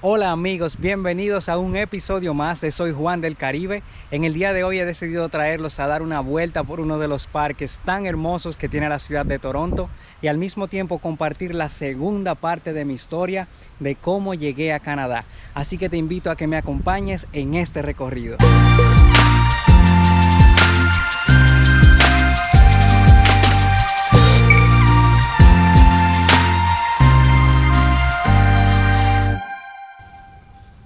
Hola amigos, bienvenidos a un episodio más de Soy Juan del Caribe. En el día de hoy he decidido traerlos a dar una vuelta por uno de los parques tan hermosos que tiene la ciudad de Toronto y al mismo tiempo compartir la segunda parte de mi historia de cómo llegué a Canadá. Así que te invito a que me acompañes en este recorrido.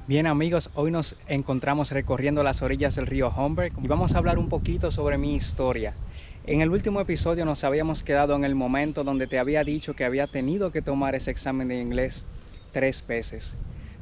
Bien amigos, hoy nos encontramos recorriendo las orillas del río Humber y vamos a hablar un poquito sobre mi historia. En el último episodio nos habíamos quedado en el momento donde te había dicho que había tenido que tomar ese examen de inglés 3 veces.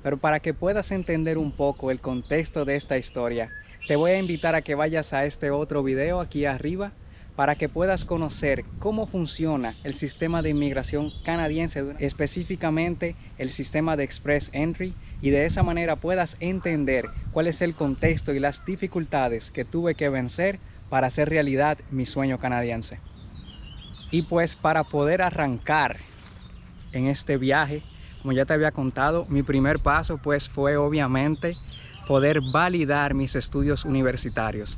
Pero para que puedas entender un poco el contexto de esta historia, te voy a invitar a que vayas a este otro video aquí arriba para que puedas conocer cómo funciona el sistema de inmigración canadiense, específicamente el sistema de Express Entry, y de esa manera puedas entender cuál es el contexto y las dificultades que tuve que vencer para hacer realidad mi sueño canadiense. Y pues para poder arrancar en este viaje, como ya te había contado, mi primer paso pues fue obviamente poder validar mis estudios universitarios.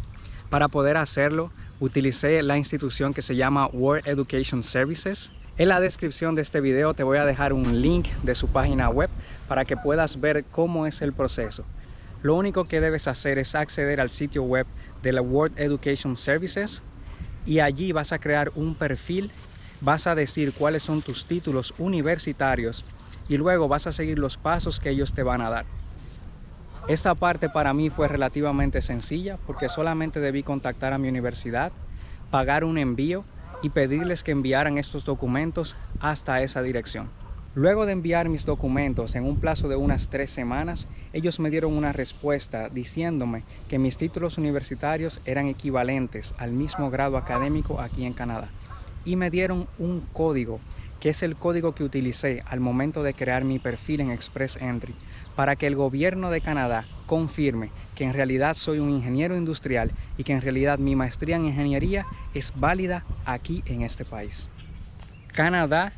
Para poder hacerlo, utilicé la institución que se llama World Education Services. En la descripción de este video te voy a dejar un link de su página web para que puedas ver cómo es el proceso. Lo único que debes hacer es acceder al sitio web de la World Education Services y allí vas a crear un perfil, vas a decir cuáles son tus títulos universitarios y luego vas a seguir los pasos que ellos te van a dar. Esta parte para mí fue relativamente sencilla porque solamente debí contactar a mi universidad, pagar un envío y pedirles que enviaran estos documentos hasta esa dirección. Luego de enviar mis documentos en un plazo de unas 3 semanas, ellos me dieron una respuesta diciéndome que mis títulos universitarios eran equivalentes al mismo grado académico aquí en Canadá. Y me dieron un código, que es el código que utilicé al momento de crear mi perfil en Express Entry, para que el gobierno de Canadá confirme que en realidad soy un ingeniero industrial y que en realidad mi maestría en ingeniería es válida aquí en este país. Canadá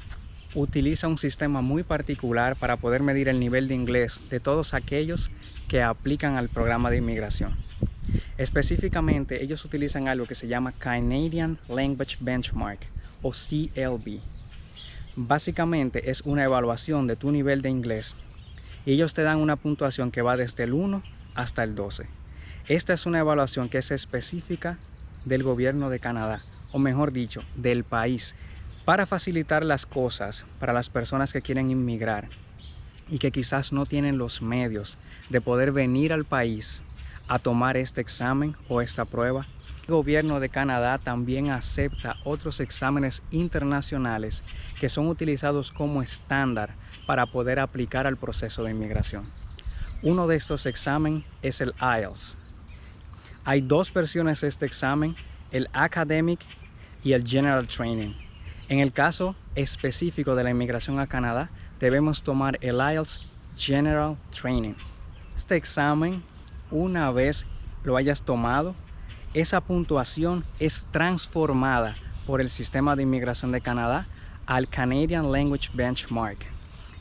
utiliza un sistema muy particular para poder medir el nivel de inglés de todos aquellos que aplican al programa de inmigración. Específicamente, ellos utilizan algo que se llama Canadian Language Benchmark o CLB. Básicamente es una evaluación de tu nivel de inglés y ellos te dan una puntuación que va desde el 1 hasta el 12. Esta es una evaluación que es específica del gobierno de Canadá, o mejor dicho, del país, para facilitar las cosas para las personas que quieren inmigrar y que quizás no tienen los medios de poder venir al país a tomar este examen o esta prueba. El gobierno de Canadá también acepta otros exámenes internacionales que son utilizados como estándar para poder aplicar al proceso de inmigración. Uno de estos exámenes es el IELTS. Hay 2 versiones de este examen, el Academic y el General Training. En el caso específico de la inmigración a Canadá, debemos tomar el IELTS General Training. Este examen, una vez lo hayas tomado, esa puntuación es transformada por el sistema de inmigración de Canadá al Canadian Language Benchmark.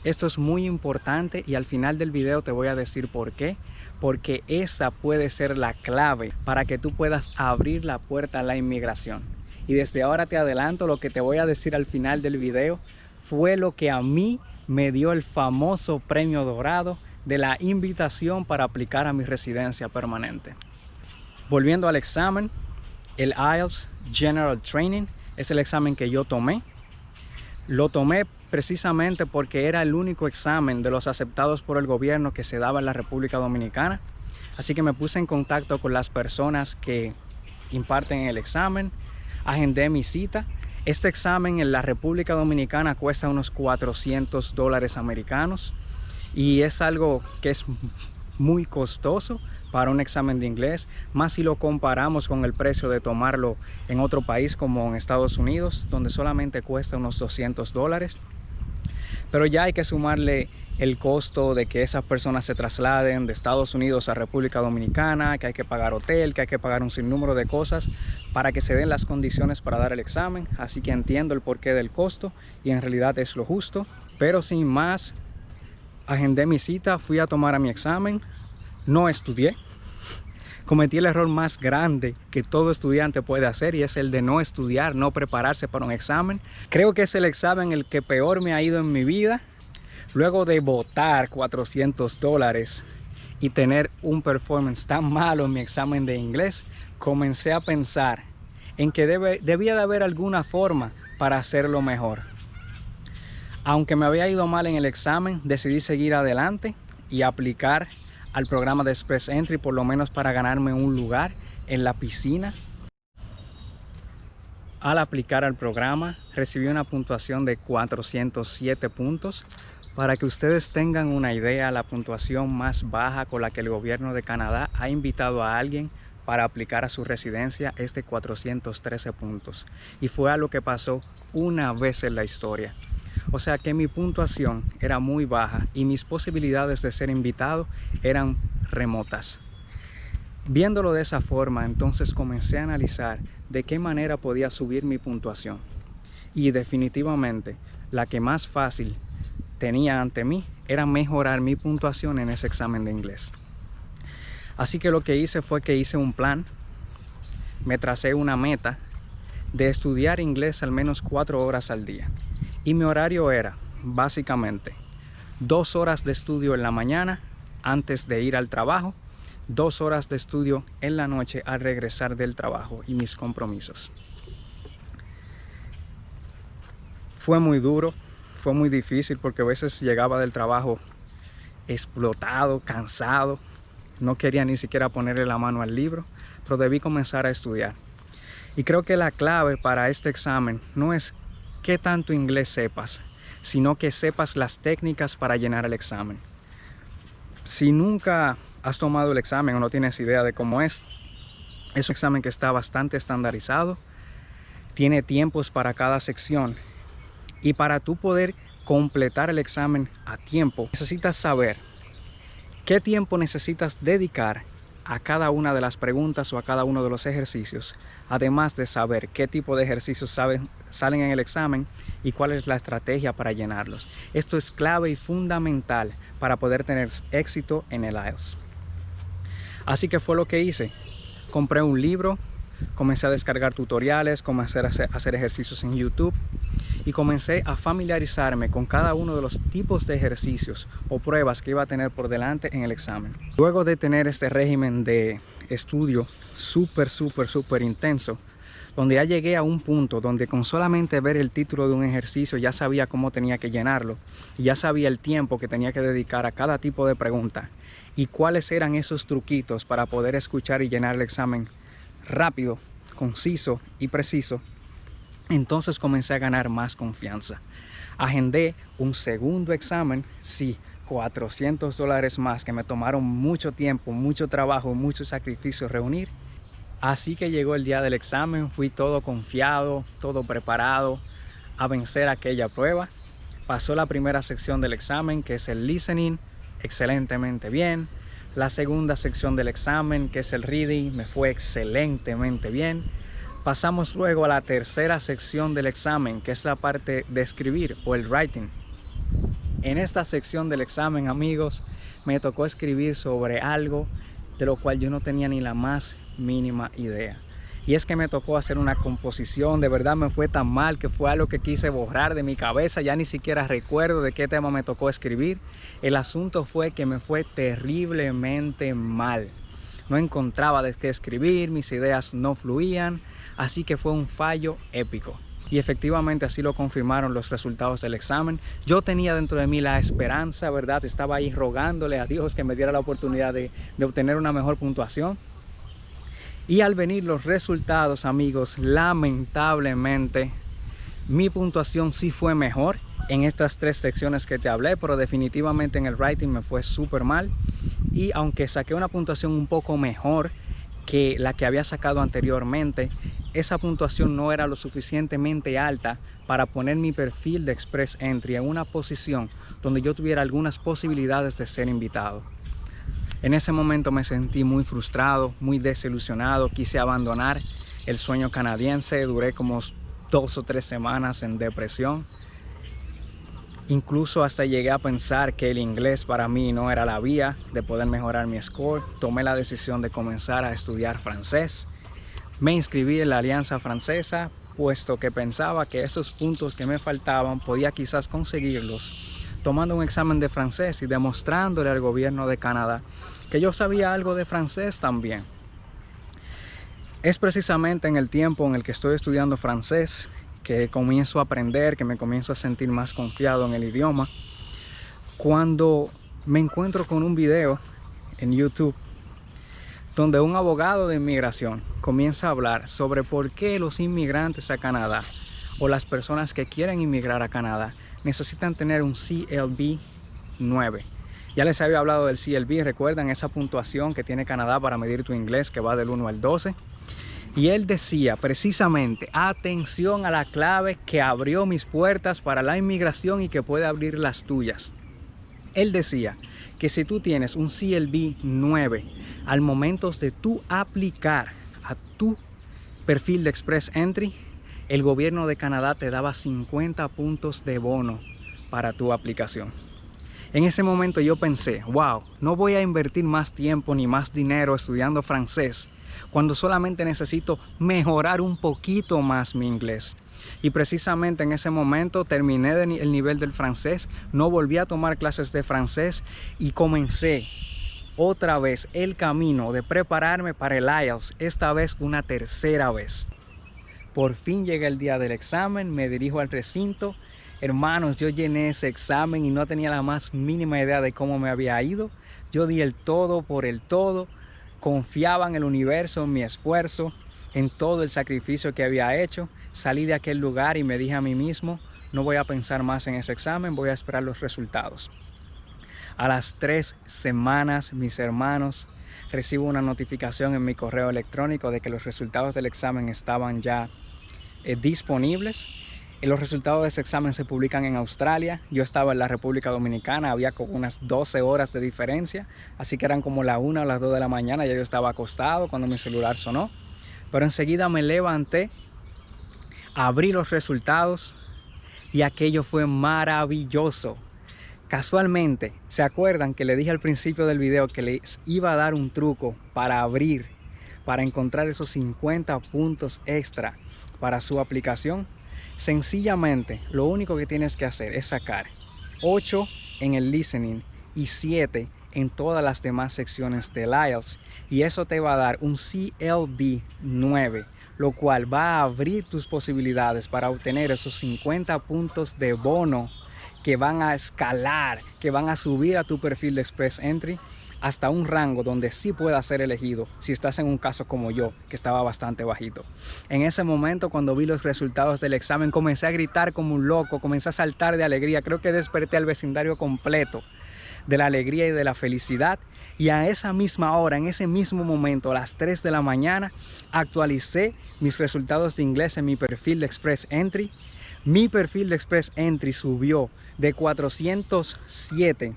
Esto es muy importante y al final del video te voy a decir por qué. Porque esa puede ser la clave para que tú puedas abrir la puerta a la inmigración. Y desde ahora te adelanto, lo que te voy a decir al final del video fue lo que a mí me dio el famoso premio dorado de la invitación para aplicar a mi residencia permanente. Volviendo al examen, el IELTS General Training es el examen que yo tomé. Lo tomé precisamente porque era el único examen de los aceptados por el gobierno que se daba en la República Dominicana. Así que me puse en contacto con las personas que imparten el examen, agendé mi cita. Este examen en la República Dominicana cuesta unos $400 americanos y es algo que es muy costoso para un examen de inglés, más si lo comparamos con el precio de tomarlo en otro país como en Estados Unidos, donde solamente cuesta unos $200. Pero ya hay que sumarle el costo de que esas personas se trasladen de Estados Unidos a República Dominicana, que hay que pagar hotel, que hay que pagar un sinnúmero de cosas para que se den las condiciones para dar el examen. Así que entiendo el porqué del costo y en realidad es lo justo. Pero sin más, Agendé mi cita, fui a tomar mi examen, no estudié. Cometí el error más grande que todo estudiante puede hacer, y es el de no estudiar, no prepararse para un examen. Creo que es el examen el que peor me ha ido en mi vida. Luego de botar $400 y tener un performance tan malo en mi examen de inglés, comencé a pensar en que debía de haber alguna forma para hacerlo mejor. Aunque me había ido mal en el examen, decidí seguir adelante y aplicar al programa de Express Entry, por lo menos para ganarme un lugar en la piscina. Al aplicar al programa, recibí una puntuación de 407 puntos. Para que ustedes tengan una idea, la puntuación más baja con la que el gobierno de Canadá ha invitado a alguien para aplicar a su residencia es de 413 puntos. Y fue algo que pasó una vez en la historia. O sea que mi puntuación era muy baja y mis posibilidades de ser invitado eran remotas. Viéndolo de esa forma, entonces comencé a analizar de qué manera podía subir mi puntuación. Y definitivamente la que más fácil tenía ante mí era mejorar mi puntuación en ese examen de inglés. Así que lo que hice fue que hice un plan, me tracé una meta de estudiar inglés al menos 4 horas al día. Y mi horario era básicamente 2 horas de estudio en la mañana antes de ir al trabajo, 2 horas de estudio en la noche al regresar del trabajo y mis compromisos. Fue muy duro, fue muy difícil porque a veces llegaba del trabajo explotado, cansado, no quería ni siquiera ponerle la mano al libro, pero debí comenzar a estudiar. Y creo que la clave para este examen no es qué tanto inglés sepas, sino que sepas las técnicas para llenar el examen. Si nunca has tomado el examen o no tienes idea de cómo es un examen que está bastante estandarizado, tiene tiempos para cada sección, y para tú poder completar el examen a tiempo, necesitas saber qué tiempo necesitas dedicar a cada una de las preguntas o a cada uno de los ejercicios, además de saber qué tipo de ejercicios salen en el examen y cuál es la estrategia para llenarlos. Esto es clave y fundamental para poder tener éxito en el IELTS. Así que fue lo que hice. Compré un libro, comencé a descargar tutoriales, comencé a hacer ejercicios en YouTube y comencé a familiarizarme con cada uno de los tipos de ejercicios o pruebas que iba a tener por delante en el examen. Luego de tener este régimen de estudio súper intenso, donde ya llegué a un punto donde con solamente ver el título de un ejercicio ya sabía cómo tenía que llenarlo, y ya sabía el tiempo que tenía que dedicar a cada tipo de pregunta y cuáles eran esos truquitos para poder escuchar y llenar el examen rápido, conciso y preciso. Entonces comencé a ganar más confianza. Agendé un segundo examen, sí, $400 más, que me tomaron mucho tiempo, mucho trabajo, mucho sacrificio reunir. Así que llegó el día del examen, fui todo confiado, todo preparado a vencer aquella prueba. Pasó la primera sección del examen, que es el listening, excelentemente bien. La segunda sección del examen, que es el reading, me fue excelentemente bien. Pasamos luego a la tercera sección del examen, que es la parte de escribir o el writing. En esta sección del examen, amigos, me tocó escribir sobre algo de lo cual yo no tenía ni la más mínima idea. Y es que me tocó hacer una composición. De verdad me fue tan mal que fue algo que quise borrar de mi cabeza. Ya ni siquiera recuerdo de qué tema me tocó escribir. El asunto fue que me fue terriblemente mal. No encontraba de qué escribir, mis ideas no fluían, así que fue un fallo épico. Y efectivamente así lo confirmaron los resultados del examen. Yo tenía dentro de mí la esperanza, ¿verdad? Estaba ahí rogándole a Dios que me diera la oportunidad de obtener una mejor puntuación. Y al venir los resultados, amigos, lamentablemente mi puntuación sí fue mejor en estas 3 secciones que te hablé, pero definitivamente en el writing me fue súper mal. Y aunque saqué una puntuación un poco mejor que la que había sacado anteriormente, esa puntuación no era lo suficientemente alta para poner mi perfil de Express Entry en una posición donde yo tuviera algunas posibilidades de ser invitado. En ese momento me sentí muy frustrado, muy desilusionado, quise abandonar el sueño canadiense, duré como 2 o 3 semanas en depresión. Incluso hasta llegué a pensar que el inglés para mí no era la vía de poder mejorar mi score. Tomé la decisión de comenzar a estudiar francés. Me inscribí en la Alianza Francesa, puesto que pensaba que esos puntos que me faltaban podía quizás conseguirlos tomando un examen de francés y demostrándole al gobierno de Canadá que yo sabía algo de francés también. Es precisamente en el tiempo en el que estoy estudiando francés que comienzo a aprender, que me comienzo a sentir más confiado en el idioma, cuando me encuentro con un video en YouTube donde un abogado de inmigración comienza a hablar sobre por qué los inmigrantes a Canadá o las personas que quieren inmigrar a Canadá necesitan tener un CLB 9. Ya les había hablado del CLB, recuerdan esa puntuación que tiene Canadá para medir tu inglés, que va del 1 al 12. Y él decía precisamente, atención a la clave que abrió mis puertas para la inmigración y que puede abrir las tuyas. Él decía que si tú tienes un CLB 9 al momento de tú aplicar a tu perfil de Express Entry, el gobierno de Canadá te daba 50 puntos de bono para tu aplicación. En ese momento yo pensé, wow, no voy a invertir más tiempo ni más dinero estudiando francés cuando solamente necesito mejorar un poquito más mi inglés. Y precisamente en ese momento terminé el nivel del francés, no volví a tomar clases de francés y comencé otra vez el camino de prepararme para el IELTS, esta vez una tercera vez. Por fin llega el día del examen, me dirijo al recinto. Hermanos, yo llené ese examen y no tenía la más mínima idea de cómo me había ido. Yo di el todo por el todo, confiaba en el universo, en mi esfuerzo, en todo el sacrificio que había hecho. Salí de aquel lugar y me dije a mí mismo, no voy a pensar más en ese examen, voy a esperar los resultados. A las 3 semanas, mis hermanos, recibo una notificación en mi correo electrónico de que los resultados del examen estaban ya disponibles. Los resultados de ese examen se publican en Australia. Yo estaba en la República Dominicana, había como unas 12 horas de diferencia, así que eran como la 1 o las 2 de la mañana, ya yo estaba acostado cuando mi celular sonó. Pero enseguida me levanté, abrí los resultados y aquello fue maravilloso. Casualmente, ¿se acuerdan que le dije al principio del video que les iba a dar un truco para abrir, para encontrar esos 50 puntos extra para su aplicación? Sencillamente, lo único que tienes que hacer es sacar 8 en el listening y 7 en todas las demás secciones del IELTS. Y eso te va a dar un CLB 9, lo cual va a abrir tus posibilidades para obtener esos 50 puntos de bono que van a escalar, que van a subir a tu perfil de Express Entry hasta un rango donde sí puedas ser elegido si estás en un caso como yo, que estaba bastante bajito. En ese momento, cuando vi los resultados del examen, comencé a gritar como un loco, comencé a saltar de alegría. Creo que desperté al vecindario completo de la alegría y de la felicidad. Y a esa misma hora, en ese mismo momento, a las 3 de la mañana, actualicé mis resultados de inglés en mi perfil de Express Entry. Mi perfil de Express Entry subió de 407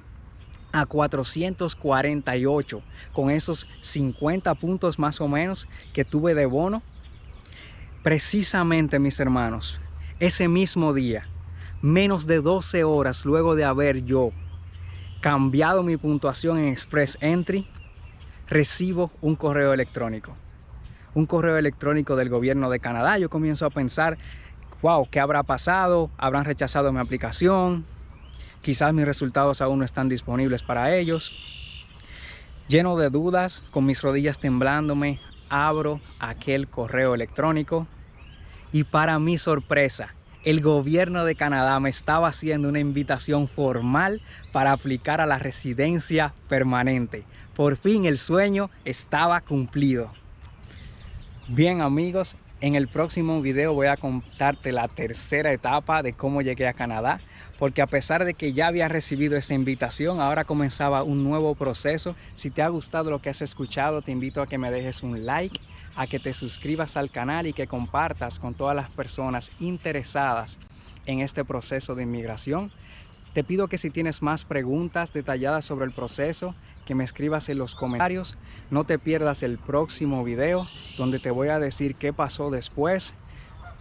a 448 con esos 50 puntos más o menos que tuve de bono. Precisamente, mis hermanos, ese mismo día, menos de 12 horas luego de haber yo cambiado mi puntuación en Express Entry, recibo un correo electrónico. Un correo electrónico del gobierno de Canadá. Yo comienzo a pensar, wow, ¿qué habrá pasado? ¿Habrán rechazado mi aplicación? Quizás mis resultados aún no están disponibles para ellos. Lleno de dudas, con mis rodillas temblándome, abro aquel correo electrónico y para mi sorpresa, el gobierno de Canadá me estaba haciendo una invitación formal para aplicar a la residencia permanente. Por fin el sueño estaba cumplido. Bien, amigos, en el próximo video voy a contarte la tercera etapa de cómo llegué a Canadá, porque a pesar de que ya había recibido esa invitación, ahora comenzaba un nuevo proceso. Si te ha gustado lo que has escuchado, te invito a que me dejes un like, a que te suscribas al canal y que compartas con todas las personas interesadas en este proceso de inmigración. Te pido que si tienes más preguntas detalladas sobre el proceso, que me escribas en los comentarios. No te pierdas el próximo video donde te voy a decir qué pasó después,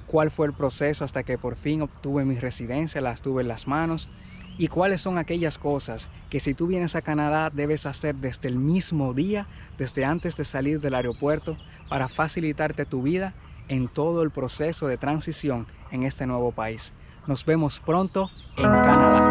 cuál fue el proceso hasta que por fin obtuve mi residencia, la tuve en las manos y cuáles son aquellas cosas que si tú vienes a Canadá debes hacer desde el mismo día, desde antes de salir del aeropuerto, para facilitarte tu vida en todo el proceso de transición en este nuevo país. Nos vemos pronto en Canadá.